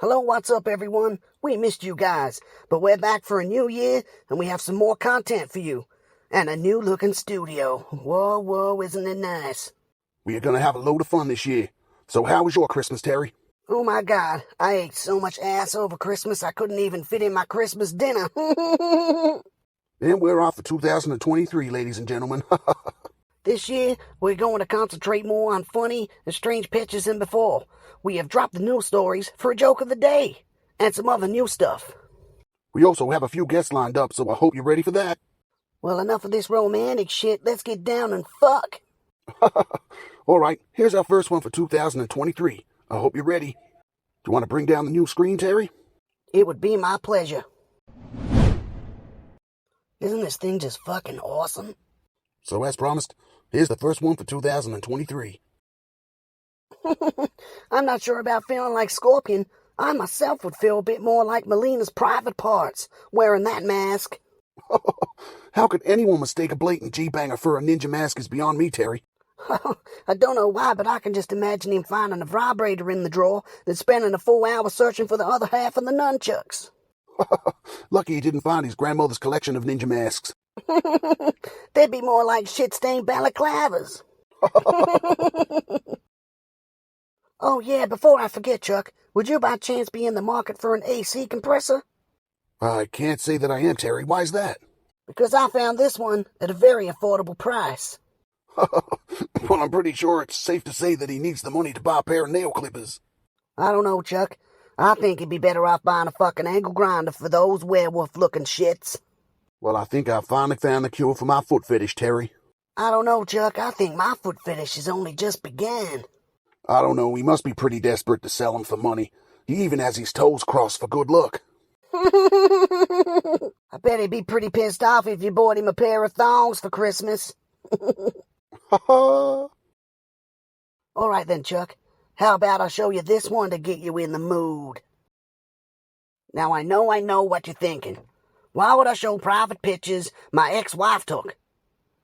Hello, what's up, everyone? We missed you guys, but we're back for a new year, and we have some more content for you. And a new-looking studio. Whoa, whoa, isn't it nice? We are going to have a load of fun this year. So how was your Christmas, Terry? Oh my god, I ate so much ass over Christmas I couldn't even fit in my Christmas dinner. And we're off for 2023, ladies and gentlemen. This year, we're going to concentrate more on funny and strange pictures than before. We have dropped the news stories for a joke of the day, and some other new stuff. We also have a few guests lined up, so I hope you're ready for that. Well, enough of this romantic shit. Let's get down and fuck. All right, here's our first one for 2023. I hope you're ready. Do you want to bring down the new screen, Terry? It would be my pleasure. Isn't this thing just fucking awesome? So as promised, here's the first one for 2023. I'm not sure about feeling like Scorpion. I myself would feel a bit more like Melina's private parts, wearing that mask. How could anyone mistake a blatant G-banger for a ninja mask is beyond me, Terry. I don't know why, but I can just imagine him finding a vibrator in the drawer and spending a full hour searching for the other half of the nunchucks. Lucky he didn't find his grandmother's collection of ninja masks. They'd be more like shit-stained balaclavas. Oh yeah, before I forget, Chuck, would you by chance be in the market for an AC compressor? I can't say that I am, Terry. Why's that? Because I found this one at a very affordable price. Well, I'm pretty sure it's safe to say that he needs the money to buy a pair of nail clippers. I don't know, Chuck. I think he'd be better off buying a fucking angle grinder for those werewolf-looking shits. Well, I think I've finally found the cure for my foot fetish, Terry. I don't know, Chuck. I think my foot fetish has only just began. I don't know. He must be pretty desperate to sell them for money. He even has his toes crossed for good luck. I bet he'd be pretty pissed off if you bought him a pair of thongs for Christmas. All right then, Chuck. How about I show you this one to get you in the mood? Now I know what you're thinking. Why would I show private pictures my ex-wife took?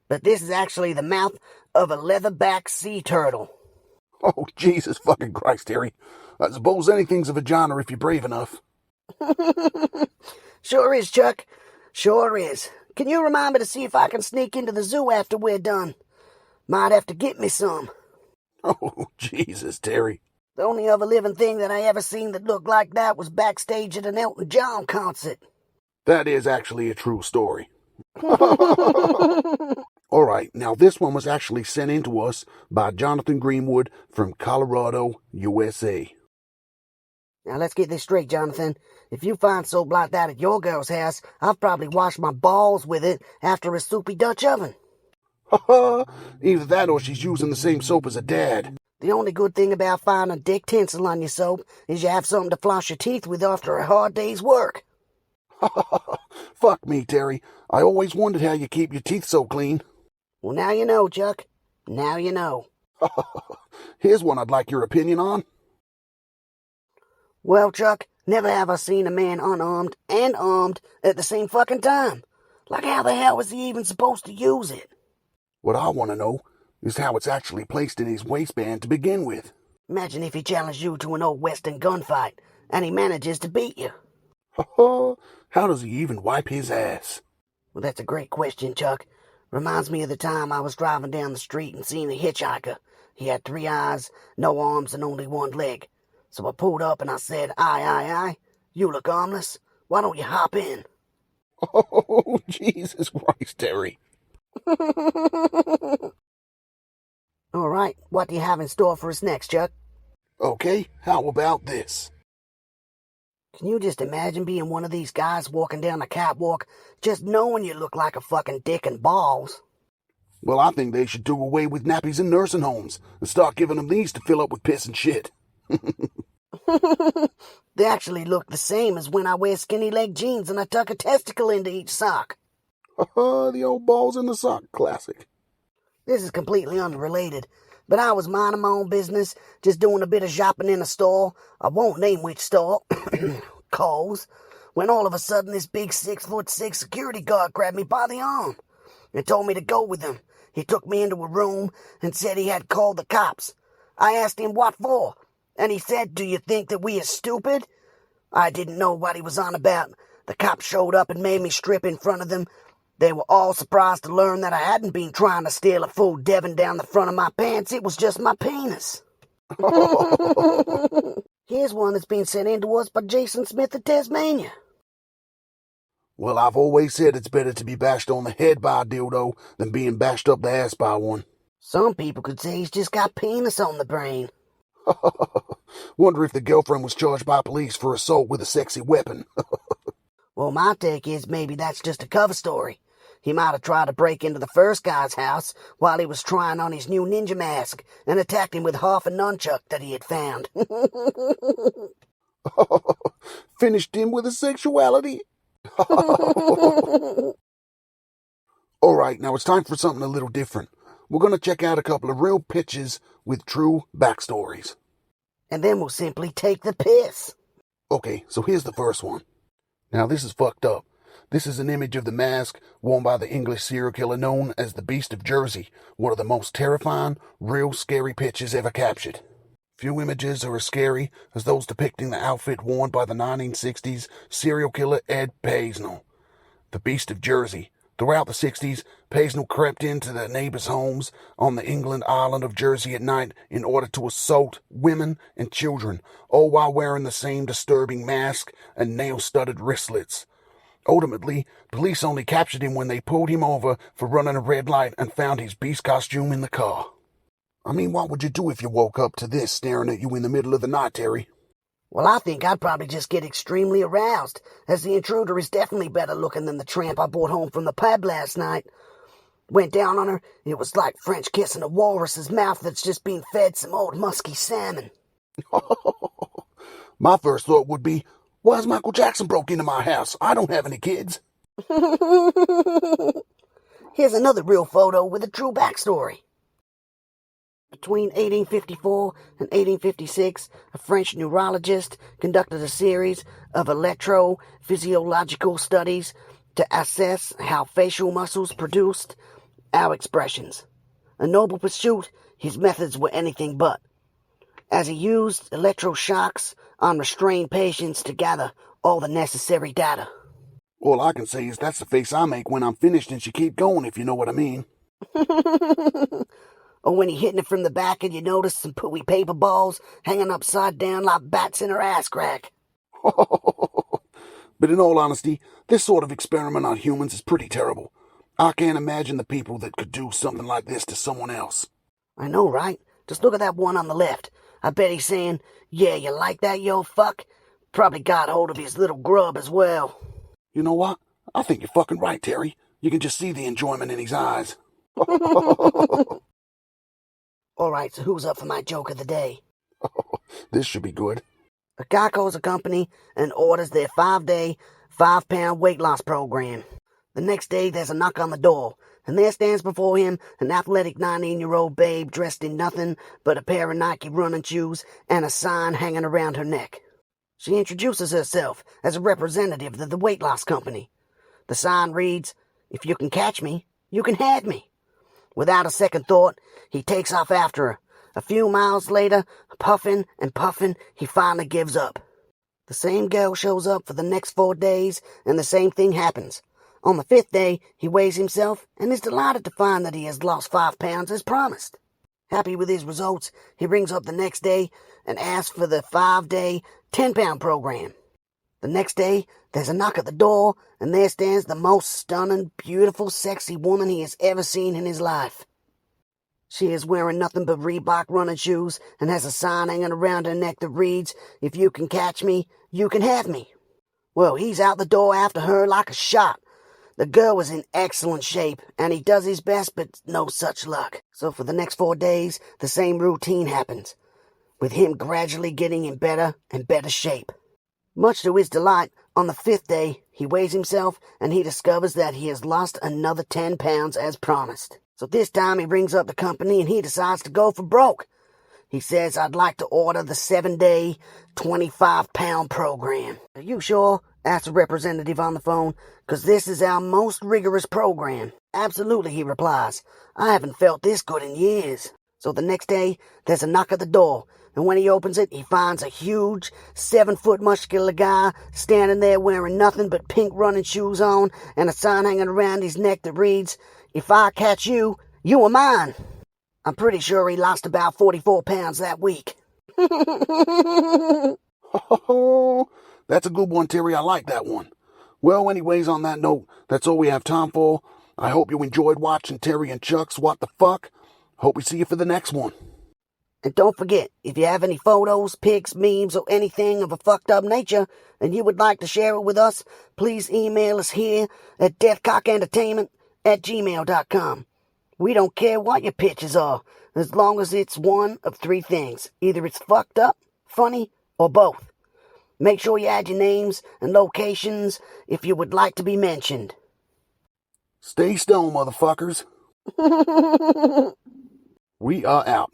But this is actually the mouth of a leatherback sea turtle. Oh, Jesus fucking Christ, Terry. I suppose anything's a vagina if you're brave enough. Sure is, Chuck. Sure is. Can you remind me to see if I can sneak into the zoo after we're done? Might have to get me some. Oh, Jesus, Terry. The only other living thing that I ever seen that looked like that was backstage at an Elton John concert. That is actually a true story. All right, now this one was actually sent in to us by Jonathan Greenwood from Colorado, USA. Now let's get this straight, Jonathan. If you find soap like that at your girl's house, I've probably washed my balls with it after a soupy Dutch oven. Either that or she's using the same soap as her dad. The only good thing about finding dick tinsel on your soap is you have something to floss your teeth with after a hard day's work. Fuck me, Terry. I always wondered how you keep your teeth so clean. Well, now you know, Chuck. Now you know. Here's one I'd like your opinion on. Well, Chuck, never have I seen a man unarmed and armed at the same fucking time. Like, how the hell was he even supposed to use it? What I want to know is how it's actually placed in his waistband to begin with. Imagine if he challenged you to an old western gunfight, and he manages to beat you. How does he even wipe his ass? Well, that's a great question, Chuck. Reminds me of the time I was driving down the street and seen a hitchhiker. He had 3 eyes, no arms, and only 1 leg. So I pulled up and I said, aye, you look harmless. Why don't you hop in? Oh, Jesus Christ, Terry. All right, what do you have in store for us next, Chuck? Okay, how about this? Can you just imagine being one of these guys walking down the catwalk, just knowing you look like a fucking dick and balls? Well, I think they should do away with nappies in nursing homes and start giving them these to fill up with piss and shit. They actually look the same as when I wear skinny leg jeans and I tuck a testicle into each sock. The old balls in the sock classic. This is completely unrelated, but I was minding my own business, just doing a bit of shopping in a store. I won't name which store. Kohl's. When all of a sudden this big 6'6" security guard grabbed me by the arm and told me to go with him. He took me into a room and said he had called the cops. I asked him what for, and he said, "Do you think that we are stupid? I didn't know what he was on about. The cops showed up and made me strip in front of them. They were all surprised to learn that I hadn't been trying to steal a full Devon down the front of my pants. It was just my penis. Here's one that's been sent in to us by Jason Smith of Tasmania. Well, I've always said it's better to be bashed on the head by a dildo than being bashed up the ass by one. Some people could say he's just got penis on the brain. Wonder if the girlfriend was charged by police for assault with a sexy weapon. Well, my take is maybe that's just a cover story. He might have tried to break into the first guy's house while he was trying on his new ninja mask and attacked him with half a nunchuck that he had found. Finished him with a sexuality? All right, now it's time for something a little different. We're going to check out a couple of real pictures with true backstories. And then we'll simply take the piss. Okay, so here's the first one. Now this is fucked up. This is an image of the mask worn by the English serial killer known as the Beast of Jersey, one of the most terrifying, real scary pictures ever captured. Few images are as scary as those depicting the outfit worn by the 1960s serial killer Ed Paisnell, the Beast of Jersey. Throughout the 60s, Paisnell crept into the neighbors' homes on the England island of Jersey at night in order to assault women and children, all while wearing the same disturbing mask and nail-studded wristlets. Ultimately, police only captured him when they pulled him over for running a red light and found his beast costume in the car. I mean, what would you do if you woke up to this staring at you in the middle of the night, Terry? Well, I think I'd probably just get extremely aroused, as the intruder is definitely better looking than the tramp I brought home from the pub last night. Went down on her, it was like French kissing a walrus's mouth that's just been fed some old musky salmon. My first thought would be, why's Michael Jackson broke into my house? I don't have any kids. Here's another real photo with a true backstory. Between 1854 and 1856, a French neurologist conducted a series of electrophysiological studies to assess how facial muscles produced our expressions. A noble pursuit, his methods were anything but, as he used electroshocks on restrained patients to gather all the necessary data. All I can say is that's the face I make when I'm finished and she keep going, if you know what I mean. Or when he hitting it from the back and you notice some pooey paper balls hanging upside down like bats in her ass crack. But in all honesty, this sort of experiment on humans is pretty terrible. I can't imagine the people that could do something like this to someone else. I know, right? Just look at that one on the left. I bet he's saying, yeah, you like that, yo fuck? Probably got hold of his little grub as well. You know what? I think you're fucking right, Terry. You can just see the enjoyment in his eyes. Alright, so who's up for my joke of the day? This should be good. A guy calls a company and orders their 5-day, 5-pound weight loss program. The next day, there's a knock on the door, and there stands before him an athletic 19-year-old babe dressed in nothing but a pair of Nike running shoes and a sign hanging around her neck. She introduces herself as a representative of the weight loss company. The sign reads, "If you can catch me, you can have me." Without a second thought, he takes off after her. A few miles later, puffing and puffing, he finally gives up. The same girl shows up for the next 4 days, and the same thing happens. On the 5th day, he weighs himself and is delighted to find that he has lost 5 pounds as promised. Happy with his results, he rings up the next day and asks for the 5-day, 10-pound program. The next day, there's a knock at the door, and there stands the most stunning, beautiful, sexy woman he has ever seen in his life. She is wearing nothing but Reebok running shoes and has a sign hanging around her neck that reads, "If you can catch me, you can have me." Well, he's out the door after her like a shot. The girl was in excellent shape, and he does his best, but no such luck. So for the next 4 days, the same routine happens, with him gradually getting in better and better shape. Much to his delight, on the 5th day, he weighs himself, and he discovers that he has lost another 10 pounds as promised. So this time he rings up the company, and he decides to go for broke. He says, "I'd like to order the 7-day, 25-pound program." "Are you sure?" asks a representative on the phone. "'Cause this is our most rigorous program." "Absolutely," he replies. "I haven't felt this good in years." So the next day, there's a knock at the door. and when he opens it, he finds a huge 7-foot muscular guy standing there wearing nothing but pink running shoes on and a sign hanging around his neck that reads, "If I catch you, you are mine." I'm pretty sure he lost about 44 pounds that week. Oh, that's a good one, Terry. I like that one. Well, anyways, on that note, that's all we have time for. I hope you enjoyed watching Terry and Chuck's What the Fuck. Hope we see you for the next one. And don't forget, if you have any photos, pics, memes, or anything of a fucked up nature, and you would like to share it with us, please email us here at deathcockentertainment@gmail.com. We don't care what your pitches are, as long as it's one of 3 things. Either it's fucked up, funny, or both. Make sure you add your names and locations if you would like to be mentioned. Stay stoned, motherfuckers. We are out.